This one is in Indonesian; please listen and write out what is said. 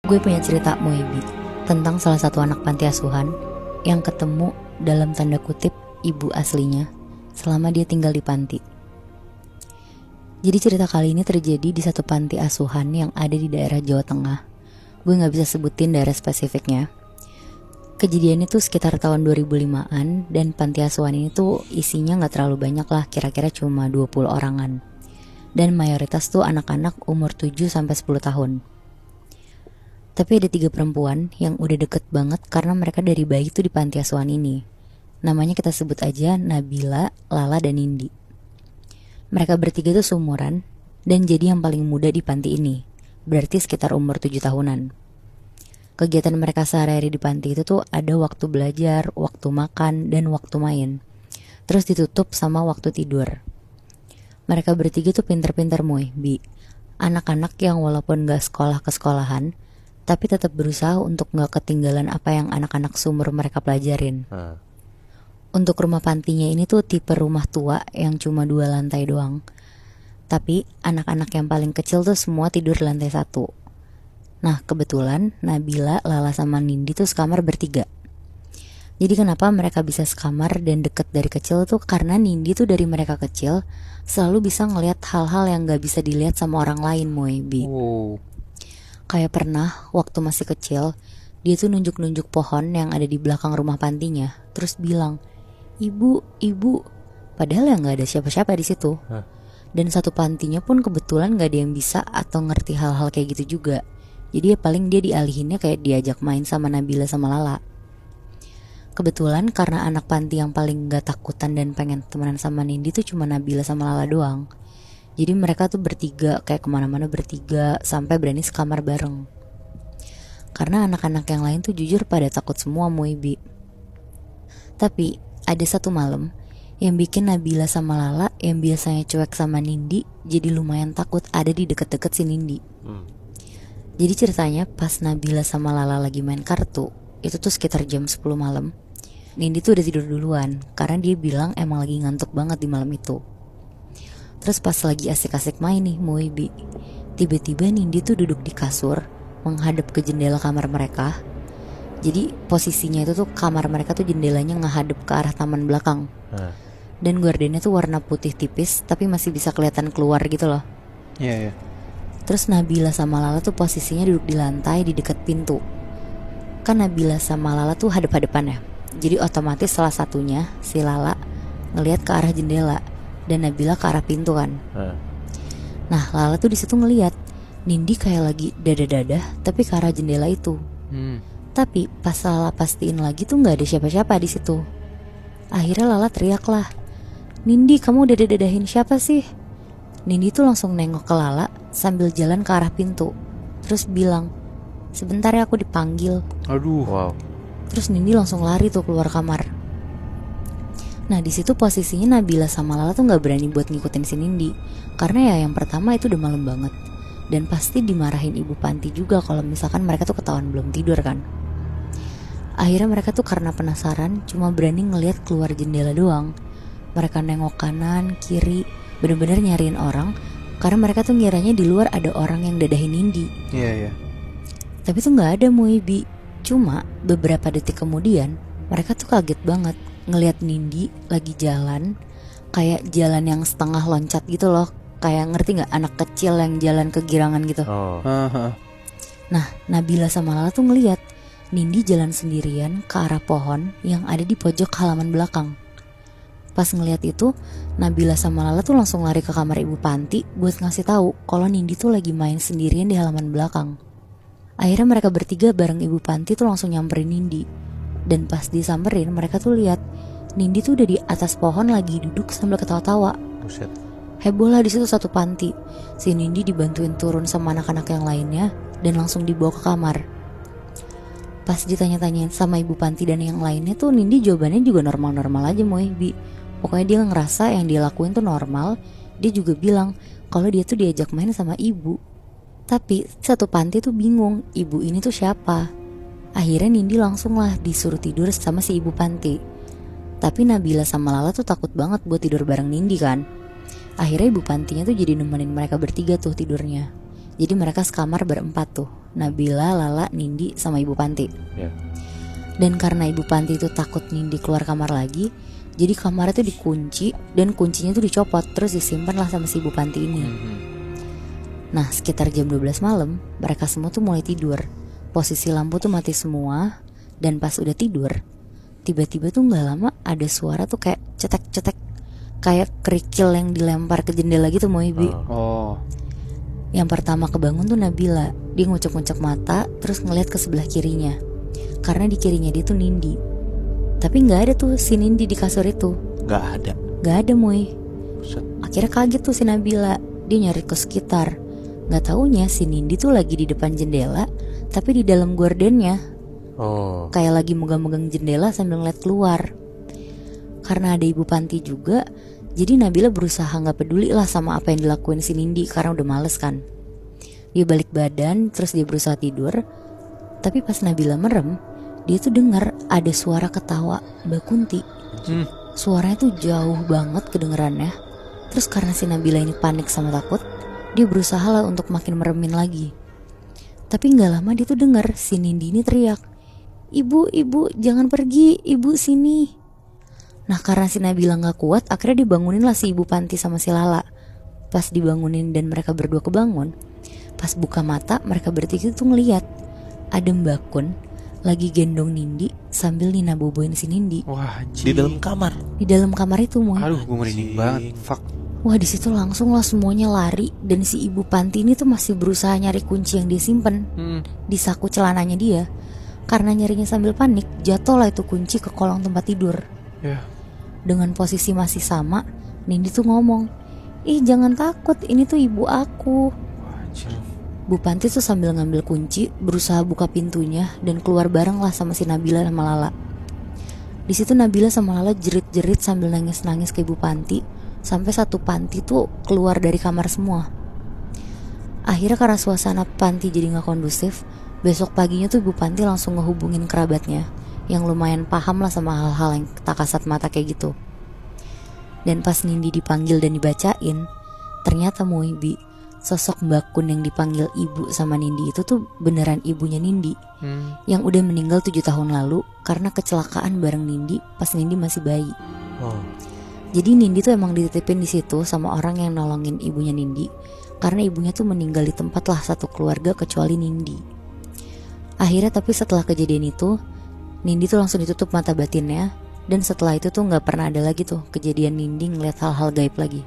Gue punya cerita Moebi tentang salah satu anak panti asuhan yang ketemu dalam tanda kutip ibu aslinya selama dia tinggal di panti. Jadi cerita kali ini terjadi di satu panti asuhan yang ada di daerah Jawa Tengah. Gue gak bisa sebutin daerah spesifiknya. Kejadian itu sekitar tahun 2005-an dan panti asuhan ini tuh isinya gak terlalu banyak lah, kira-kira cuma 20 orangan. Dan mayoritas tuh anak-anak umur 7-10 tahun. Tapi ada 3 perempuan yang udah deket banget karena mereka dari bayi tuh di panti asuhan ini. Namanya kita sebut aja Nabila, Lala, dan Nindi. Mereka bertiga tuh seumuran dan jadi yang paling muda di panti ini. Berarti sekitar umur 7 tahunan. Kegiatan mereka sehari-hari di panti itu tuh ada waktu belajar, waktu makan, dan waktu main. Terus ditutup sama waktu tidur. Mereka bertiga tuh pinter-pinter Bi. Anak-anak yang walaupun gak sekolah ke sekolahan, tapi tetap berusaha untuk gak ketinggalan apa yang anak-anak seumur mereka pelajarin. Untuk rumah pantinya ini tuh tipe rumah tua yang cuma 2 lantai doang. Tapi anak-anak yang paling kecil tuh semua tidur di lantai 1. Nah kebetulan Nabila, Lala, sama Nindi tuh sekamar bertiga. Jadi kenapa mereka bisa sekamar dan deket dari kecil tuh karena Nindi tuh dari mereka kecil selalu bisa ngelihat hal-hal yang gak bisa dilihat sama orang lain, Bi. Kayak pernah waktu masih kecil, dia tuh nunjuk-nunjuk pohon yang ada di belakang rumah pantinya, terus bilang, "Ibu, ibu." Padahal ya gak ada siapa-siapa di situ. Dan satu pantinya pun kebetulan gak ada yang bisa atau ngerti hal-hal kayak gitu juga. Jadi ya paling dia dialihinnya kayak diajak main sama Nabila sama Lala. Kebetulan karena anak panti yang paling gak takutan dan pengen temenan sama Nindi tuh cuma Nabila sama Lala doang. Jadi mereka tuh bertiga kayak kemana-mana bertiga sampai berani sekamar bareng. Karena anak-anak yang lain tuh jujur pada takut semua Bi. Tapi ada satu malam yang bikin Nabila sama Lala yang biasanya cuek sama Nindi jadi lumayan takut ada di deket-deket si Nindi. Jadi ceritanya pas Nabila sama Lala lagi main kartu, itu tuh sekitar jam 10 malam. Nindi tuh udah tidur duluan karena dia bilang emang lagi ngantuk banget di malam itu. Terus pas lagi asik-asik main nih Bi, tiba-tiba Nindi tuh duduk di kasur menghadap ke jendela kamar mereka. Jadi posisinya itu tuh kamar mereka tuh jendelanya ngehadap ke arah taman belakang. Dan gordennya tuh warna putih tipis tapi masih bisa kelihatan keluar gitu loh. Iya. Terus Nabila sama Lala tuh posisinya duduk di lantai di dekat pintu. Kan Nabila sama Lala tuh hadap-hadapan ya. Jadi otomatis salah satunya si Lala ngelihat ke arah jendela dan Nabila ke arah pintu kan. Nah Lala tuh di situ ngelihat Nindi kayak lagi dadah-dadah tapi ke arah jendela itu. Tapi pas Lala pastiin lagi tuh nggak ada siapa-siapa di situ. Akhirnya Lala teriak lah, "Nindi, kamu dadah-dadahin siapa sih?" Nindi tuh langsung nengok ke Lala sambil jalan ke arah pintu. Terus bilang, "Sebentar ya, aku dipanggil." Aduh. Wow. Terus Nindi langsung lari tuh keluar kamar. Nah di situ posisinya Nabila sama Lala tuh nggak berani buat ngikutin si Nindi karena ya yang pertama itu udah malam banget dan pasti dimarahin ibu panti juga kalau misalkan mereka tuh ketahuan belum tidur kan. Akhirnya mereka tuh karena penasaran cuma berani ngelihat keluar jendela doang. Mereka nengok kanan, kiri, bener-bener nyariin orang karena mereka tuh ngiranya di luar ada orang yang dadahin Nindi. Iya. Tapi tuh gak ada Bi. Cuma beberapa detik kemudian mereka tuh kaget banget ngelihat Nindi lagi jalan kayak jalan yang setengah loncat gitu loh. Kayak ngerti gak anak kecil yang jalan kegirangan gitu. Nah Nabila sama Lala tuh ngelihat Nindi jalan sendirian ke arah pohon yang ada di pojok halaman belakang. Pas ngelihat itu, Nabila sama Lala tuh langsung lari ke kamar ibu panti buat ngasih tahu kalau Nindi tuh lagi main sendirian di halaman belakang. Akhirnya mereka bertiga bareng ibu panti tuh langsung nyamperin Nindi. Dan pas disamperin mereka tuh lihat Nindi tuh udah di atas pohon lagi duduk sambil ketawa-tawa. Buset. Heboh lah di situ satu panti. Si Nindi dibantuin turun sama anak-anak yang lainnya dan langsung dibawa ke kamar. Pas ditanya-tanyain sama ibu panti dan yang lainnya tuh Nindi jawabannya juga normal-normal aja Bi. Pokoknya dia ngerasa yang dia lakuin tuh normal. Dia juga bilang kalau dia tuh diajak main sama ibu. Tapi satu panti tuh bingung ibu ini tuh siapa. Akhirnya Nindi langsung lah disuruh tidur sama si ibu panti. Tapi Nabila sama Lala tuh takut banget buat tidur bareng Nindi kan. Akhirnya ibu pantinya tuh jadi nemenin mereka bertiga tuh tidurnya. Jadi mereka sekamar berempat tuh. Nabila, Lala, Nindi, sama Ibu Panti. Dan karena Ibu Panti itu takut Nindi keluar kamar lagi, jadi kamarnya tuh dikunci dan kuncinya tuh dicopot, terus disimpan lah sama si Ibu Panti ini. Nah sekitar jam 12 malam mereka semua tuh mulai tidur. Posisi lampu tuh mati semua. Dan pas udah tidur, tiba-tiba tuh gak lama ada suara tuh kayak cetek-cetek, kayak kerikil yang dilempar ke jendela gitu mau Ibi. Yang pertama kebangun tuh Nabila. Dia ngucek-ngucek mata, terus ngeliat ke sebelah kirinya, karena di kirinya dia tuh Nindi. Tapi gak ada tuh si Nindi di kasur itu. Gak ada Moy. Akhirnya kaget tuh si Nabila. Dia nyari ke sekitar. Gak taunya si Nindi tuh lagi di depan jendela, tapi di dalam gordennya. Kayak lagi megang-megang jendela sambil ngeliat keluar. Karena ada Ibu Panti juga, jadi Nabila berusaha gak peduli lah sama apa yang dilakuin si Nindi, karena udah males kan. Dia balik badan, terus dia berusaha tidur. Tapi pas Nabila merem, dia tuh dengar ada suara ketawa Mbak Kunti. Suaranya tuh jauh banget kedengerannya. Terus karena si Nabila ini panik sama takut, dia berusaha lah untuk makin meremin lagi. Tapi gak lama dia tuh dengar si Nindi ini teriak, Ibu, jangan pergi, Ibu sini. Nah karena si Nabila gak kuat, akhirnya dibangunin lah si Ibu Panti sama si Lala. Pas dibangunin dan mereka berdua kebangun, pas buka mata mereka bertiga tuh ngeliat ada Mbak Kun lagi gendong Nindi sambil Nina boboin si Nindi. Di dalam kamar. Di dalam kamar itu Moy. Aduh gue merinding banget. Fuck. Wah di situ langsung lah semuanya lari. Dan si Ibu Panti ini tuh masih berusaha nyari kunci yang dia simpen di saku celananya dia. Karena nyarinya sambil panik, jatuhlah itu kunci ke kolong tempat tidur. Dengan posisi masih sama, Nindi tuh ngomong, ih jangan takut, ini tuh ibu aku. Bu Panti tuh sambil ngambil kunci, berusaha buka pintunya dan keluar bareng lah sama si Nabila sama Lala. Di situ Nabila sama Lala jerit-jerit sambil nangis-nangis ke Ibu Panti, sampai satu panti tuh keluar dari kamar semua. Akhirnya karena suasana panti jadi gak kondusif, besok paginya tuh Ibu Panti langsung ngehubungin kerabatnya yang lumayan paham lah sama hal-hal yang tak kasat mata kayak gitu. Dan pas Nindi dipanggil dan dibacain, ternyata Moibi, sosok Mbak Kun yang dipanggil ibu sama Nindi itu tuh beneran ibunya Nindi, yang udah meninggal 7 tahun lalu karena kecelakaan bareng Nindi pas Nindi masih bayi. Jadi Nindi tuh emang dititipin di situ sama orang yang nolongin ibunya Nindi, karena ibunya tuh meninggal di tempat lah satu keluarga kecuali Nindi. Akhirnya tapi setelah kejadian itu, Nindi tuh langsung ditutup mata batinnya. Dan setelah itu tuh gak pernah ada lagi tuh kejadian Nindi ngeliat hal-hal gaib lagi.